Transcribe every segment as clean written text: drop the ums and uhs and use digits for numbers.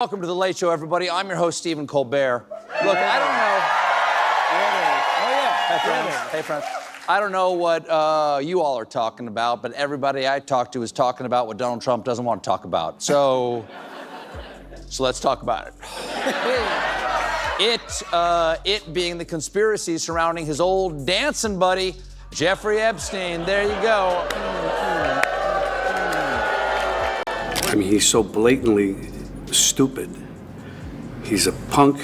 Welcome to The Late Show, everybody. I'm your host, Stephen Colbert. Look, I don't know. Hey, friends. Hey, friends. I don't know what you all are talking about, but everybody I talk to is talking about what Donald Trump doesn't want to talk about. So let's talk about it. It being the conspiracy surrounding his old dancing buddy, Jeffrey Epstein. There you go. I mean, he's so blatantly stupid. He's a punk,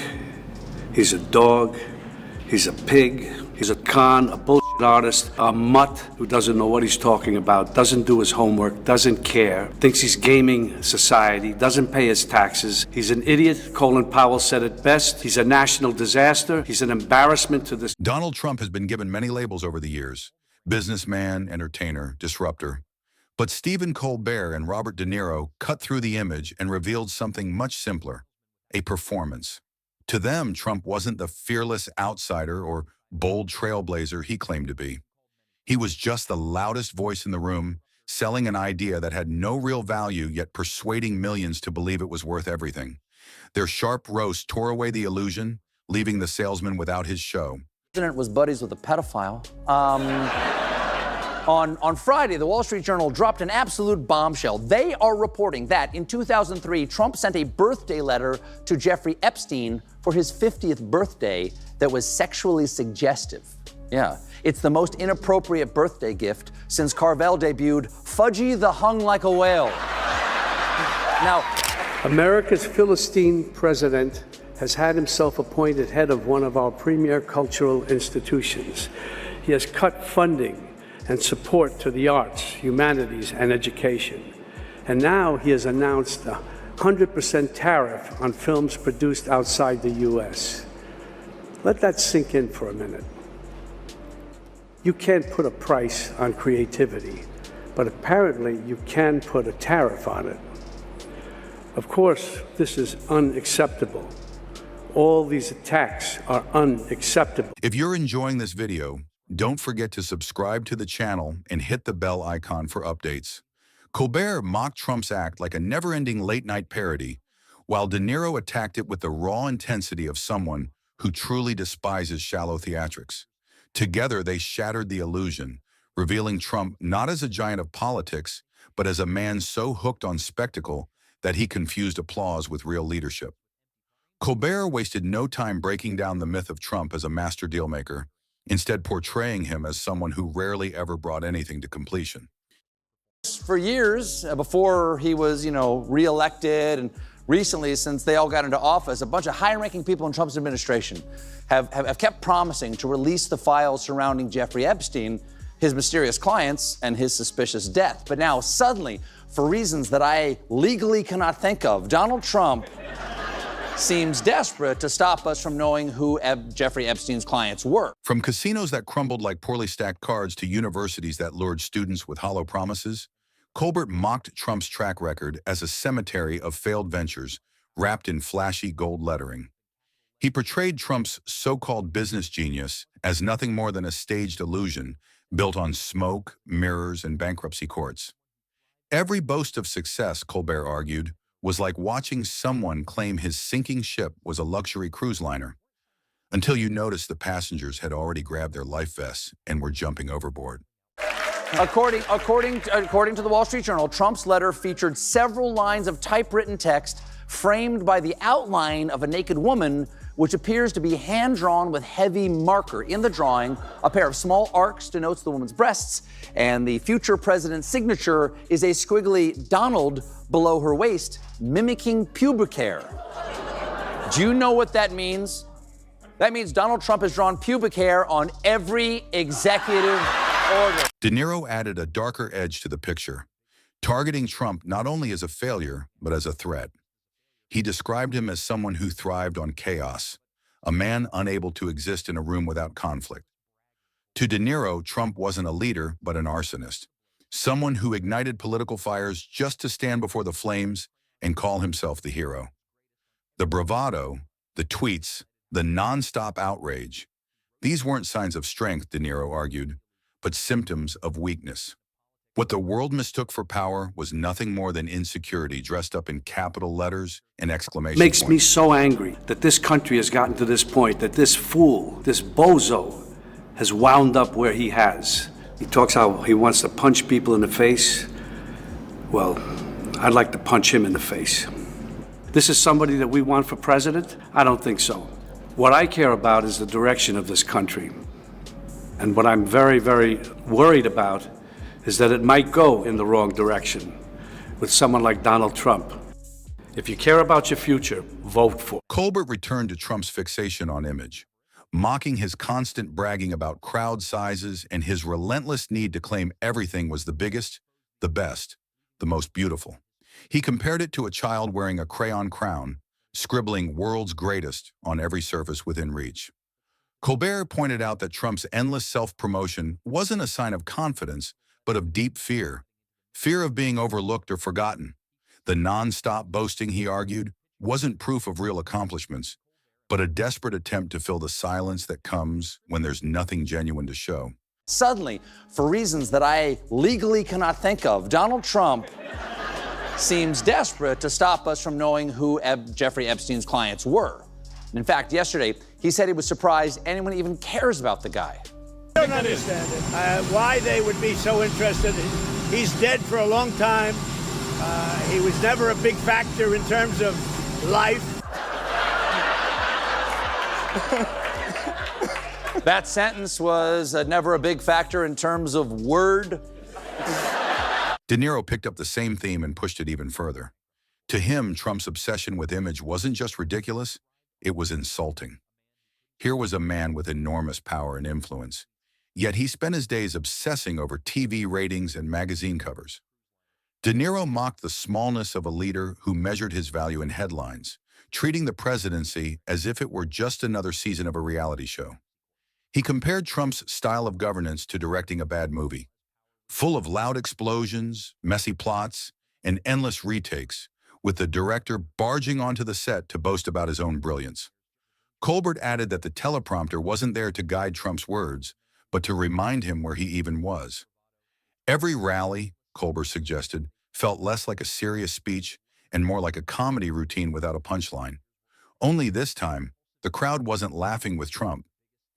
he's a dog, he's a pig, he's a con, a bullshit artist, a mutt who doesn't know what he's talking about, doesn't do his homework, doesn't care, thinks he's gaming society, doesn't pay his taxes. He's an idiot. Colin Powell said it best. He's a national disaster. He's an embarrassment to this. Donald Trump has been given many labels over the years: businessman, entertainer, disruptor. But Stephen Colbert and Robert De Niro cut through the image and revealed something much simpler: a performance. To them, Trump wasn't the fearless outsider or bold trailblazer he claimed to be. He was just the loudest voice in the room, selling an idea that had no real value, yet persuading millions to believe it was worth everything. Their sharp roast tore away the illusion, leaving the salesman without his show. The president was buddies with a pedophile. On Friday, the Wall Street Journal dropped an absolute bombshell. They are reporting that in 2003, Trump sent a birthday letter to Jeffrey Epstein for his 50th birthday that was sexually suggestive. Yeah, it's the most inappropriate birthday gift since Carvel debuted Fudgy the Hung Like a Whale. Now, America's Philistine president has had himself appointed head of one of our premier cultural institutions. He has cut funding and support to the arts, humanities, and education. And now he has announced a 100% tariff on films produced outside the U.S. Let that sink in for a minute. You can't put a price on creativity, but apparently you can put a tariff on it. Of course, this is unacceptable. All these attacks are unacceptable. If you're enjoying this video, don't forget to subscribe to the channel and hit the bell icon for updates. Colbert mocked Trump's act like a never-ending late-night parody, while De Niro attacked it with the raw intensity of someone who truly despises shallow theatrics. Together, they shattered the illusion, revealing Trump not as a giant of politics, but as a man so hooked on spectacle that he confused applause with real leadership. Colbert wasted no time breaking down the myth of Trump as a master dealmaker, instead portraying him as someone who rarely ever brought anything to completion. for years, before he was, reelected, and recently, since they all got into office, a bunch of high-ranking people in Trump's administration have kept promising to release the files surrounding Jeffrey Epstein, his mysterious clients, and his suspicious death. But now, suddenly, for reasons that I legally cannot think of, Donald Trump seems desperate to stop us from knowing who Jeffrey Epstein's clients were. From casinos that crumbled like poorly stacked cards to universities that lured students with hollow promises, Colbert mocked Trump's track record as a cemetery of failed ventures wrapped in flashy gold lettering. He portrayed Trump's so-called business genius as nothing more than a staged illusion built on smoke, mirrors, and bankruptcy courts. Every boast of success, Colbert argued, was like watching someone claim his sinking ship was a luxury cruise liner, until you noticed the passengers had already grabbed their life vests and were jumping overboard. According to the Wall Street Journal, Trump's letter featured several lines of typewritten text framed by the outline of a naked woman, which appears to be hand-drawn with heavy marker. In the drawing, a pair of small arcs denotes the woman's breasts, and the future president's signature is a squiggly Donald below her waist, mimicking pubic hair. Do you know what that means? That means Donald Trump has drawn pubic hair on every executive order. De Niro added a darker edge to the picture, targeting Trump not only as a failure, but as a threat. He described him as someone who thrived on chaos, a man unable to exist in a room without conflict. To De Niro, Trump wasn't a leader, but an arsonist, someone who ignited political fires just to stand before the flames and call himself the hero. The bravado, the tweets, the nonstop outrage, these weren't signs of strength, De Niro argued, but symptoms of weakness. What the world mistook for power was nothing more than insecurity dressed up in capital letters and exclamation Makes me points. so angry that this country has gotten to this point, that this fool, this bozo, has wound up where he has. He talks how he wants to punch people in the face. Well, I'd like to punch him in the face. This is somebody that we want for president? I don't think so. What I care about is the direction of this country. And what I'm very, very worried about is that it might go in the wrong direction with someone like Donald Trump. If you care about your future, vote for. Colbert returned to Trump's fixation on image, mocking his constant bragging about crowd sizes and his relentless need to claim everything was the biggest, the best, the most beautiful. He compared it to a child wearing a crayon crown, scribbling "world's greatest" on every surface within reach. Colbert pointed out that Trump's endless self-promotion wasn't a sign of confidence, but of deep fear. Fear of being overlooked or forgotten. The non-stop boasting, he argued, wasn't proof of real accomplishments, but a desperate attempt to fill the silence that comes when there's nothing genuine to show. Suddenly, for reasons that I legally cannot think of, Donald Trump seems desperate to stop us from knowing who Jeffrey Epstein's clients were. In fact, yesterday, he said he was surprised anyone even cares about the guy. I don't understand it. Why they would be so interested. He's dead for a long time. He was never a big factor in terms of life. That sentence was never a big factor in terms of word. De Niro picked up the same theme and pushed it even further. To him, Trump's obsession with image wasn't just ridiculous, it was insulting. Here was a man with enormous power and influence, yet he spent his days obsessing over TV ratings and magazine covers. De Niro mocked the smallness of a leader who measured his value in headlines, treating the presidency as if it were just another season of a reality show. He compared Trump's style of governance to directing a bad movie, full of loud explosions, messy plots, and endless retakes, with the director barging onto the set to boast about his own brilliance. Colbert added that the teleprompter wasn't there to guide Trump's words, but to remind him where he even was. Every rally, Colbert suggested, felt less like a serious speech and more like a comedy routine without a punchline. Only this time, the crowd wasn't laughing with Trump.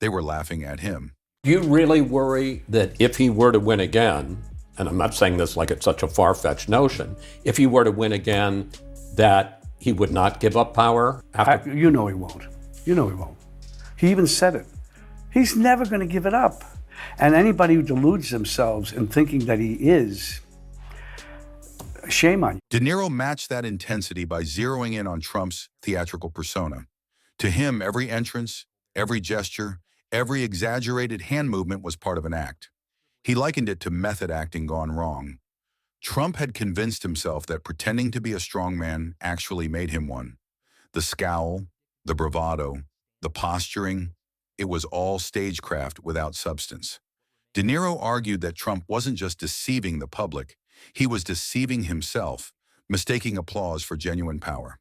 They were laughing at him. Do you really worry that if he were to win again, and I'm not saying this like it's such a far-fetched notion, if he were to win again, that he would not give up power after? You know he won't. You know he won't. He even said it. He's never going to give it up. And anybody who deludes themselves in thinking that he is, shame on you. De Niro matched that intensity by zeroing in on Trump's theatrical persona. To him, every entrance, every gesture, every exaggerated hand movement was part of an act. He likened it to method acting gone wrong. Trump had convinced himself that pretending to be a strongman actually made him one. The scowl, the bravado, the posturing, it was all stagecraft without substance. De Niro argued that Trump wasn't just deceiving the public, he was deceiving himself, mistaking applause for genuine power.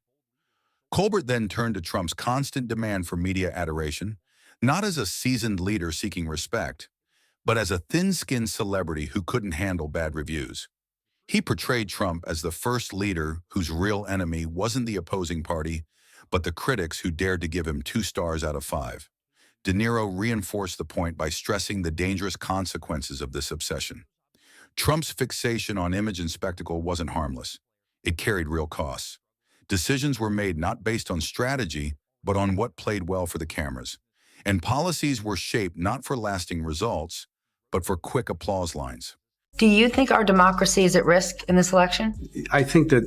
Colbert then turned to Trump's constant demand for media adoration, not as a seasoned leader seeking respect, but as a thin-skinned celebrity who couldn't handle bad reviews. He portrayed Trump as the first leader whose real enemy wasn't the opposing party, but the critics who dared to give him 2 stars out of 5. De Niro reinforced the point by stressing the dangerous consequences of this obsession. Trump's fixation on image and spectacle wasn't harmless. It carried real costs. Decisions were made not based on strategy, but on what played well for the cameras. And policies were shaped not for lasting results, but for quick applause lines. Do you think our democracy is at risk in this election? I think that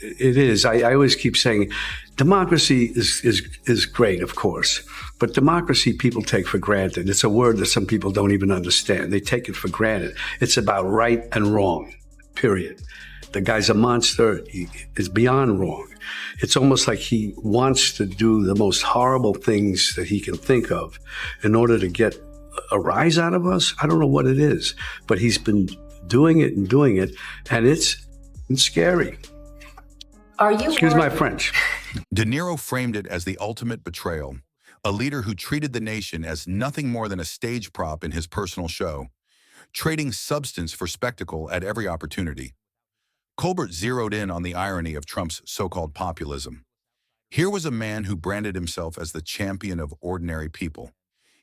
it is. I always keep saying democracy is great, of course, but democracy people take for granted. It's a word that some people don't even understand. They take it for granted. It's about right and wrong, period. The guy's a monster. He is beyond wrong. It's almost like he wants to do the most horrible things that he can think of in order to get a rise out of us. I don't know what it is, but he's been doing it, and it's scary. Are you Excuse my worried? French. De Niro framed it as the ultimate betrayal, a leader who treated the nation as nothing more than a stage prop in his personal show. trading substance for spectacle at every opportunity. Colbert zeroed in on the irony of Trump's so-called populism. Here was a man who branded himself as the champion of ordinary people,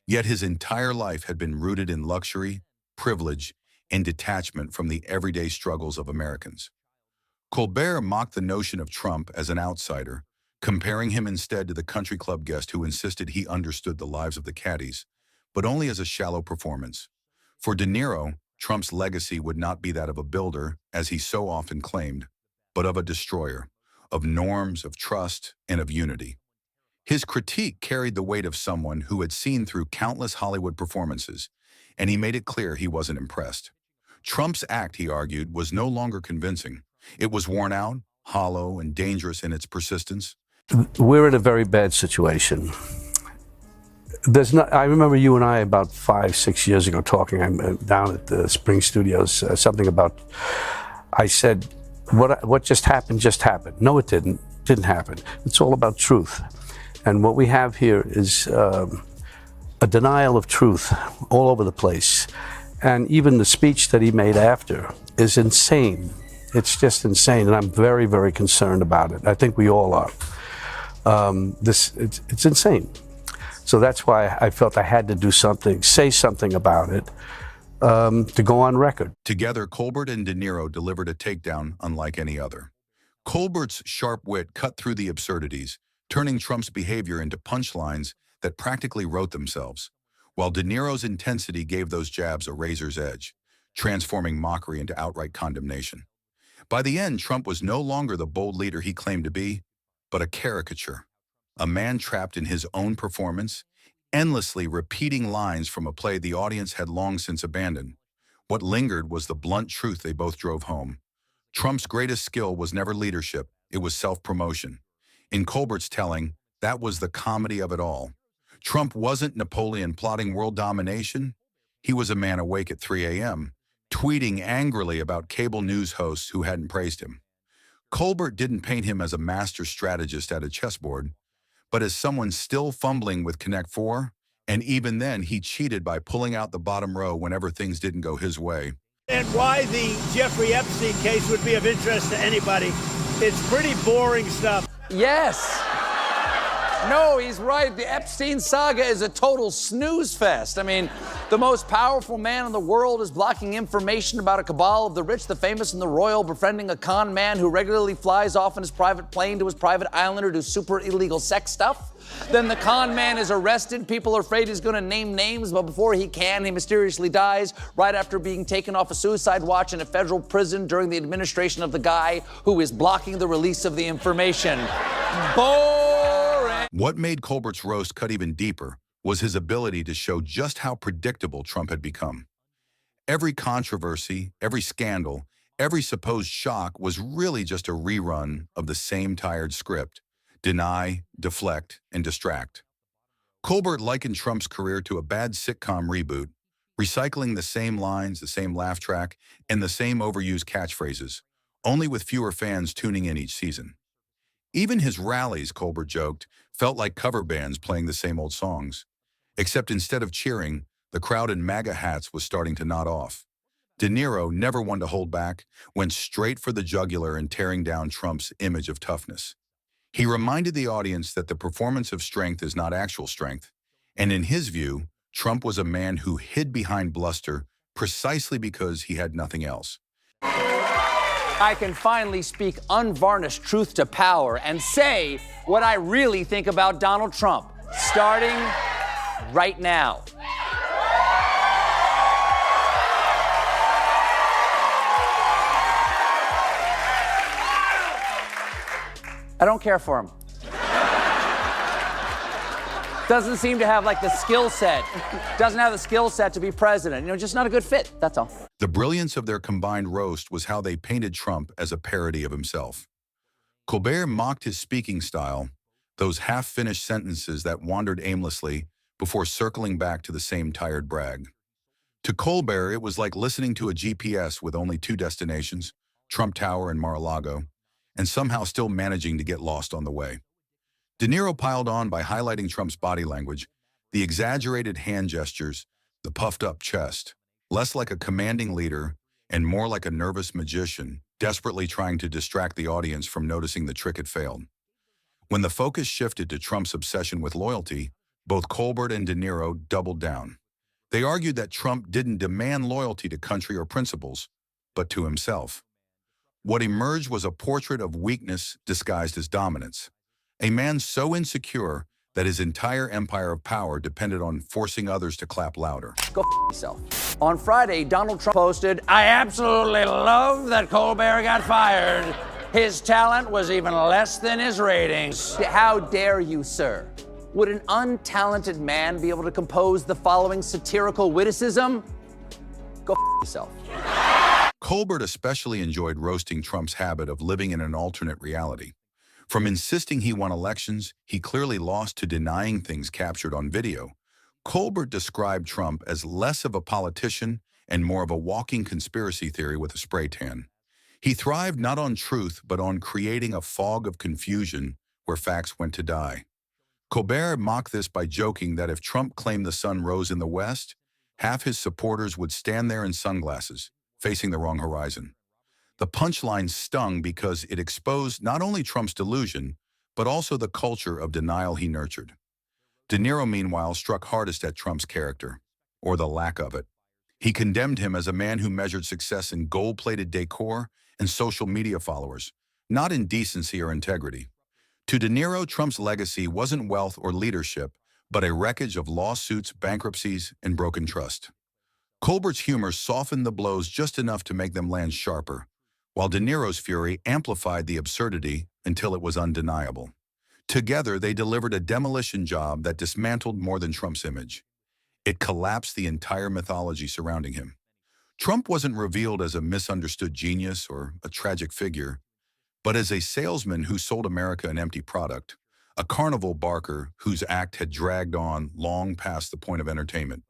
yet his entire life had been rooted in luxury, privilege, and detachment from the everyday struggles of Americans. Colbert mocked the notion of Trump as an outsider, comparing him instead to the country club guest who insisted he understood the lives of the caddies, but only as a shallow performance. For De Niro, Trump's legacy would not be that of a builder, as he so often claimed, but of a destroyer, of norms, of trust, and of unity. His critique carried the weight of someone who had seen through countless Hollywood performances, and he made it clear he wasn't impressed. Trump's act, he argued, was no longer convincing. It was worn out, hollow, and dangerous in its persistence. We're in a very bad situation. I remember you and I about 5-6 years ago talking down at the Spring Studios, something about, I said, what just happened, just happened. No, it didn't. Didn't happen. It's all about truth. And what we have here is a denial of truth all over the place. And even the speech that he made after is insane. It's just insane, and I'm very, very concerned about it. I think we all are. It's insane. So that's why I felt I had to do something, say something about it, to go on record. Together, Colbert and De Niro delivered a takedown unlike any other. Colbert's sharp wit cut through the absurdities, turning Trump's behavior into punchlines that practically wrote themselves, while De Niro's intensity gave those jabs a razor's edge, transforming mockery into outright condemnation. By the end, Trump was no longer the bold leader he claimed to be, but a caricature, a man trapped in his own performance, endlessly repeating lines from a play the audience had long since abandoned. What lingered was the blunt truth they both drove home. Trump's greatest skill was never leadership, it was self-promotion. In Colbert's telling, that was the comedy of it all. Trump wasn't Napoleon plotting world domination. He was a man awake at 3 a.m., tweeting angrily about cable news hosts who hadn't praised him. Colbert didn't paint him as a master strategist at a chessboard, but as someone still fumbling with Connect 4, and even then he cheated by pulling out the bottom row whenever things didn't go his way. And why the Jeffrey Epstein case would be of interest to anybody. It's pretty boring stuff. Yes. No, he's right. The Epstein saga is a total snooze fest. I mean, the most powerful man in the world is blocking information about a cabal of the rich, the famous, and the royal, befriending a con man who regularly flies off in his private plane to his private island to do super illegal sex stuff. Then the con man is arrested. People are afraid he's going to name names, but before he can, he mysteriously dies right after being taken off a suicide watch in a federal prison during the administration of the guy who is blocking the release of the information. Boring. What made Colbert's roast cut even deeper was his ability to show just how predictable Trump had become. Every controversy, every scandal, every supposed shock was really just a rerun of the same tired script: deny, deflect, and distract. Colbert likened Trump's career to a bad sitcom reboot, recycling the same lines, the same laugh track, and the same overused catchphrases, only with fewer fans tuning in each season. Even his rallies, Colbert joked, felt like cover bands playing the same old songs. Except instead of cheering, the crowd in MAGA hats was starting to nod off. De Niro, never one to hold back, went straight for the jugular in tearing down Trump's image of toughness. He reminded the audience that the performance of strength is not actual strength, and in his view, Trump was a man who hid behind bluster precisely because he had nothing else. I can finally speak unvarnished truth to power and say what I really think about Donald Trump, starting right now. I don't care for him. Doesn't seem to have like the skill set. Doesn't have the skill set to be president. You know, just not a good fit, that's all. The brilliance of their combined roast was how they painted Trump as a parody of himself. Colbert mocked his speaking style, those half-finished sentences that wandered aimlessly before circling back to the same tired brag. To Colbert, it was like listening to a GPS with only two destinations, Trump Tower and Mar-a-Lago, and somehow still managing to get lost on the way. De Niro piled on by highlighting Trump's body language, the exaggerated hand gestures, the puffed-up chest. less like a commanding leader and more like a nervous magician, desperately trying to distract the audience from noticing the trick had failed. When the focus shifted to Trump's obsession with loyalty, both Colbert and De Niro doubled down. They argued that Trump didn't demand loyalty to country or principles, but to himself. What emerged was a portrait of weakness disguised as dominance. A man so insecure that his entire empire of power depended on forcing others to clap louder. Go yourself. On Friday, Donald Trump posted, "I absolutely love that Colbert got fired. His talent was even less than his ratings." How dare you, sir? Would an untalented man be able to compose the following satirical witticism? Go yourself. Colbert especially enjoyed roasting Trump's habit of living in an alternate reality. From insisting he won elections, he clearly lost, to denying things captured on video. Colbert described Trump as less of a politician and more of a walking conspiracy theory with a spray tan. He thrived not on truth, but on creating a fog of confusion where facts went to die. Colbert mocked this by joking that if Trump claimed the sun rose in the west, half his supporters would stand there in sunglasses, facing the wrong horizon. The punchline stung because it exposed not only Trump's delusion, but also the culture of denial he nurtured. De Niro, meanwhile, struck hardest at Trump's character, or the lack of it. He condemned him as a man who measured success in gold-plated decor and social media followers, not in decency or integrity. To De Niro, Trump's legacy wasn't wealth or leadership, but a wreckage of lawsuits, bankruptcies, and broken trust. Colbert's humor softened the blows just enough to make them land sharper, while De Niro's fury amplified the absurdity until it was undeniable. Together, they delivered a demolition job that dismantled more than Trump's image. It collapsed the entire mythology surrounding him. Trump wasn't revealed as a misunderstood genius or a tragic figure, but as a salesman who sold America an empty product, a carnival barker whose act had dragged on long past the point of entertainment.